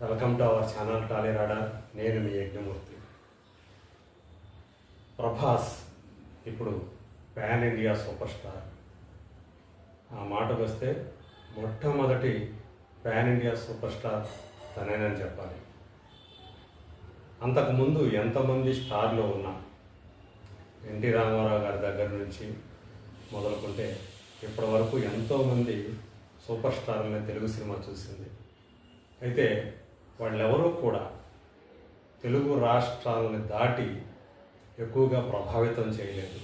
Welcome to our channel Tally radar. నేను మీ యజ్ఞమూర్తి. ప్రభాస్ ఇప్పుడు pan India super star. ఆ మాటకు వస్తే మొట్టమొదటి పాన్ ఇండియా సూపర్ స్టార్ తనేనని చెప్పాలి. అంతకుముందు ఎంతమంది స్టార్లు ఉన్నా ఎన్టీ రామారావు గారి దగ్గర నుంచి మొదలుకుంటే ఇప్పటి వరకు ఎంతోమంది సూపర్ స్టార్లని తెలుగు సినిమా చూసింది. అయితే వాళ్ళెవరూ కూడా తెలుగు రాష్ట్రాలని దాటి ఎక్కువగా ప్రభావితం చేయలేదు.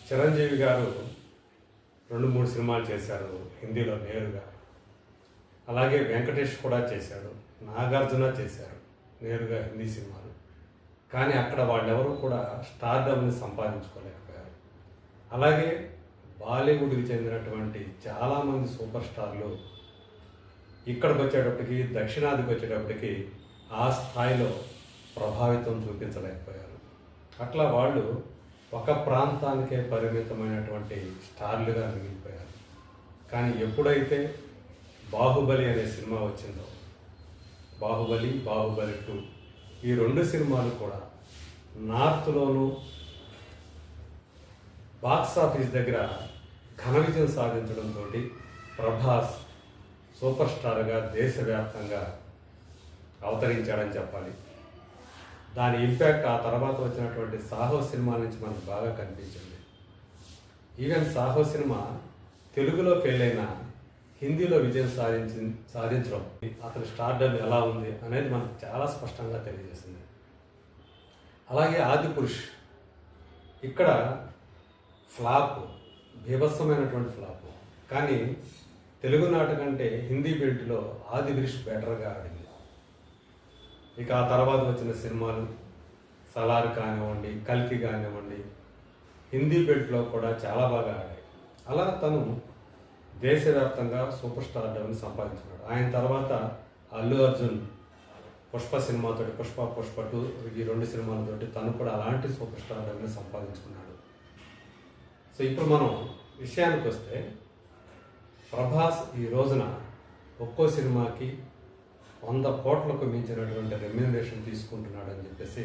చిరంజీవి గారు 2-3 సినిమాలు చేశారు హిందీలో నేరుగా. అలాగే వెంకటేష్ కూడా చేశాడు, నాగార్జున చేశారు నేరుగా హిందీ సినిమాలు. కానీ అక్కడ వాళ్ళెవరూ కూడా స్టార్డమ్ని సంపాదించుకోలేకపోయారు. అలాగే బాలీవుడ్కి చెందినటువంటి చాలామంది సూపర్ స్టార్లు ఇక్కడికి వచ్చేటప్పటికి, దక్షిణాదికి వచ్చేటప్పటికి ఆ స్థాయిలో ప్రభావితం చూపించలేకపోయారు. అట్లా వాళ్ళు ఒక ప్రాంతానికే పరిమితమైనటువంటి స్టార్లుగా మిగిలిపోయారు. కానీ ఎప్పుడైతే బాహుబలి అనే సినిమా వచ్చిందో, బాహుబలి 2 ఈ 2 సినిమాలు కూడా నార్త్లోనూ బాక్స్ ఆఫీస్ దగ్గర ఘన విజయం సాధించడంతో ప్రభాస్ సూపర్ స్టార్గా దేశవ్యాప్తంగా అవతరించాడని చెప్పాలి. దాని ఇంపాక్ట్ ఆ తర్వాత వచ్చినటువంటి సాహో సినిమా నుంచి మనకు బాగా కనిపించింది. ఈవెన్ సాహో సినిమా తెలుగులో ఫెయిల్ అయినా హిందీలో విజయం సాధించడం అతని స్టార్డమ్ ఎలా ఉంది అనేది మనకు చాలా స్పష్టంగా తెలియజేసింది. అలాగే ఆదిపురుష్ ఇక్కడ ఫ్లాప్, బీభత్సమైనటువంటి ఫ్లాప్. కానీ తెలుగునాట కంటే హిందీ బెల్ట్లో ఆదిపురుష్ బెటర్గా ఆడింది. ఇక ఆ తర్వాత వచ్చిన సినిమాలు సలార్ కానివ్వండి, కల్కి కానివ్వండి, హిందీ బెల్ట్లో కూడా చాలా బాగా ఆడాయి. అలా తను దేశవ్యాప్తంగా సూపర్ స్టార్డమ్ని సంపాదించుకున్నాడు. ఆయన తర్వాత అల్లు అర్జున్ పుష్ప సినిమాతోటి, పుష్ప 2 ఈ 2 సినిమాలతోటి తను కూడా అలాంటి సూపర్ స్టార్డమ్ని సంపాదించుకున్నాడు. సో ఇప్పుడు మనం విషయానికి వస్తే ప్రభాస్ ఈ రోజున ఒక్కో సినిమాకి 100 కోట్లకు మించినటువంటి రెమ్యూనరేషన్ తీసుకుంటున్నాడు అని చెప్పేసి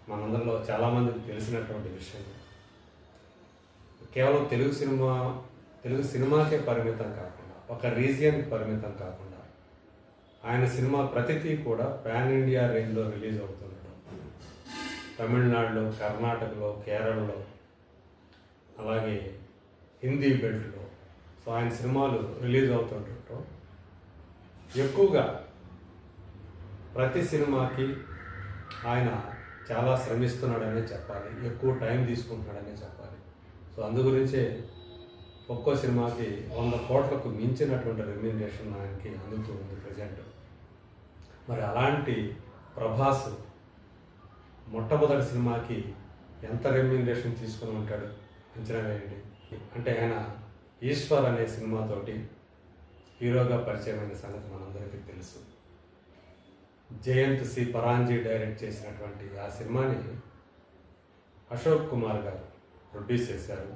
మనందరిలో చాలామందికి తెలిసినటువంటి విషయం. కేవలం తెలుగు సినిమాకే పరిమితం కాకుండా, ఒక రీజియన్కి పరిమితం కాకుండా ఆయన సినిమా ప్రతిదీ కూడా పాన్ ఇండియా రేంజ్లో రిలీజ్ అవుతున్నాడు. తమిళనాడులో, కర్ణాటకలో, కేరళలో, అలాగే హిందీ బెల్ట్లో సో ఆయన సినిమాలు రిలీజ్ అవుతుండటం ఎక్కువగా ప్రతి సినిమాకి ఆయన చాలా శ్రమిస్తున్నాడనే చెప్పాలి, ఎక్కువ టైం తీసుకుంటున్నాడనే చెప్పాలి. సో అందుగురించే ఒక్కో సినిమాకి 100 కోట్లకు మించినటువంటి రెమ్యూనరేషన్ ఆయనకి అందుతూ ఉంది ప్రజెంట్. మరి అలాంటి ప్రభాస్ మొట్టమొదటి సినిమాకి ఎంత రెమ్యూనరేషన్ తీసుకుని ఉంటాడు అంచనా వేయండి. అంటే ఆయన ఈశ్వర్ అనే సినిమాతోటి హీరోగా పరిచయమైన సంగతి మనందరికీ తెలుసు. జయంత్ సి పరాంజీ డైరెక్ట్ చేసినటువంటి ఆ సినిమాని అశోక్ కుమార్ గారు ప్రొడ్యూస్ చేశారు.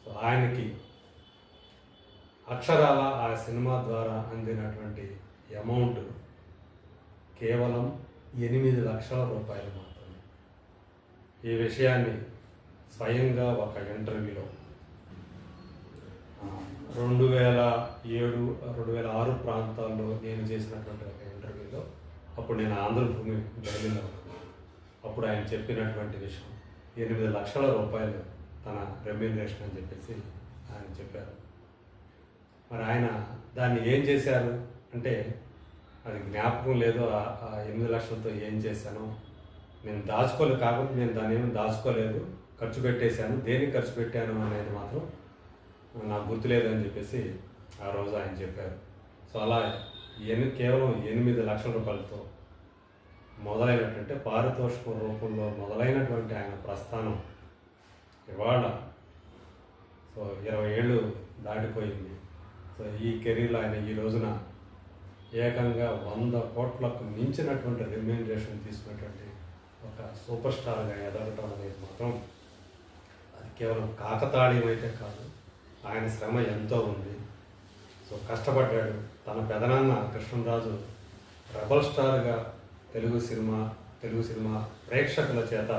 సో ఆయనకి అక్షరాల ఆ సినిమా ద్వారా అందినటువంటి అమౌంట్ కేవలం 8 లక్షల రూపాయలు మాత్రమే. ఈ విషయాన్ని స్వయంగా ఒక ఇంటర్వ్యూలో 2007-2006 ప్రాంతాల్లో నేను చేసినటువంటి ఒక ఇంటర్వ్యూలో, అప్పుడు నేను ఆంధ్రభూమి డైలీలో ఉన్నాను. అప్పుడు ఆయన చెప్పినటువంటి విషయం 8 లక్షల రూపాయలు తన రెమ్యూనరేషన్ అని చెప్పేసి ఆయన చెప్పారు. మరి ఆయన దాన్ని ఏం చేశారు అంటే అది జ్ఞాపకం లేదు. ఆ 8 లక్షలతో ఏం చేశాను నేను దాచుకోలేదు. కాబట్టి నేను దాన్ని ఏమి దాచుకోలేదు, ఖర్చు పెట్టేశాను. దేనికి ఖర్చు పెట్టాను అనేది మాత్రం నాకు గుర్తులేదని చెప్పేసి ఆ రోజు ఆయన చెప్పారు. సో అలా కేవలం 8 లక్షల రూపాయలతో మొదలైనటువంటి పారితోషికం రూపంలో మొదలైనటువంటి ఆయన ప్రస్థానం ఇవాళ సో 20 ఏళ్ళు దాటిపోయింది. సో ఈ కెరీర్లో ఆయన ఈ రోజున ఏకంగా 100 కోట్లకు మించినటువంటి రెమ్యూనరేషన్ తీసుకున్నటువంటి ఒక సూపర్ స్టార్గా ఎదగటం అనేది మాత్రం అది కేవలం కాకతాళీయం అయితే కాదు. ఆయన శ్రమ ఎంతో ఉంది. సో కష్టపడ్డాడు. తన పెదనాన్న కృష్ణరాజు రెబల్ స్టార్గా తెలుగు సినిమా ప్రేక్షకుల చేత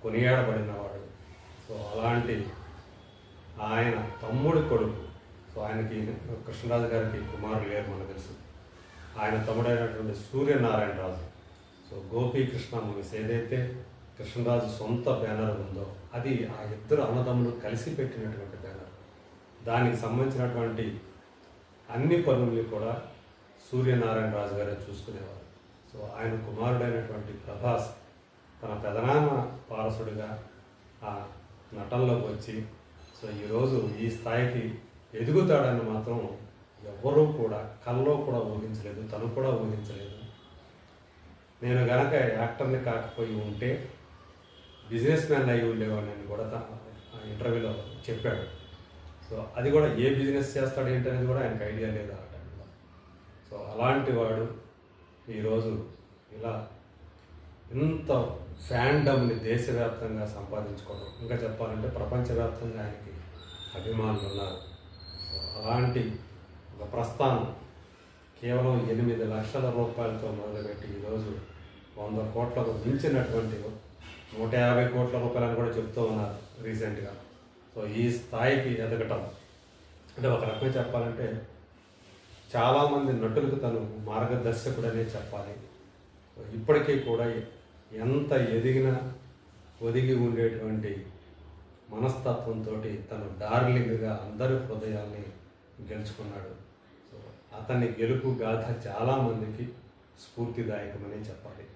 కొనియాడబడినవాడు. సో అలాంటి ఆయన తమ్ముడి కొడుకు, సో ఆయనకి కృష్ణరాజు గారికి కుమారులు లేరు మనకు తెలుసు. ఆయన తమ్ముడైనటువంటి సూర్యనారాయణరాజు, సో గోపీకృష్ణ మూవీస్ ఏదైతే కృష్ణరాజు సొంత బ్యానర్ ఉందో అది ఆ ఇద్దరు అన్నదమ్ములు కలిసి పెట్టినటువంటి బ్యానర్. దానికి సంబంధించినటువంటి అన్ని పనుల్ని కూడా సూర్యనారాయణరాజు గారే చూసుకునేవారు. సో ఆయన కుమారుడైనటువంటి ప్రభాస్ తన పెదనాన్న వారసుడిగా ఆ నటనలోకి వచ్చి సో ఈరోజు ఈ స్థాయికి ఎదుగుతాడని మాత్రం ఎవ్వరూ కూడా కల్లో కూడా ఊహించలేదు, తను కూడా ఊహించలేదు. నేను గనక యాక్టర్ని కాకపోయి ఉంటే బిజినెస్ మ్యాన్ అయి ఉండేవాడిని కూడా ఆ ఇంటర్వ్యూలో చెప్పాడు. సో అది కూడా ఏ బిజినెస్ చేస్తాడు ఏంటనేది కూడా ఆయనకు ఐడియా లేదు ఆ టైంలో. సో అలాంటి వాడు ఈరోజు ఇలా ఇంత ఫ్యాండమ్ని దేశవ్యాప్తంగా సంపాదించుకోవడం, ఇంకా చెప్పాలంటే ప్రపంచవ్యాప్తంగా ఆయనకి అభిమానులు ఉన్నారు. సో అలాంటి ఒక ప్రస్థానం కేవలం 8 లక్షల రూపాయలతో మొదలుపెట్టి ఈరోజు 100 కోట్లకు మించినటువంటి 150 కోట్ల రూపాయలని కూడా చెప్తూ ఉన్నారు రీసెంట్గా. సో ఈ స్థాయికి ఎదగటం అంటే ఒక రకంగా చెప్పాలంటే చాలామంది నటులకు తను మార్గదర్శకుడనే చెప్పాలి. ఇప్పటికీ కూడా ఎంత ఎదిగినా ఒదిగి ఉండేటువంటి మనస్తత్వంతో తను డార్లింగ్గా అందరి హృదయాల్ని గెలుచుకున్నాడు. సో అతని గెలుపు గాథ చాలామందికి స్ఫూర్తిదాయకమనే చెప్పాలి.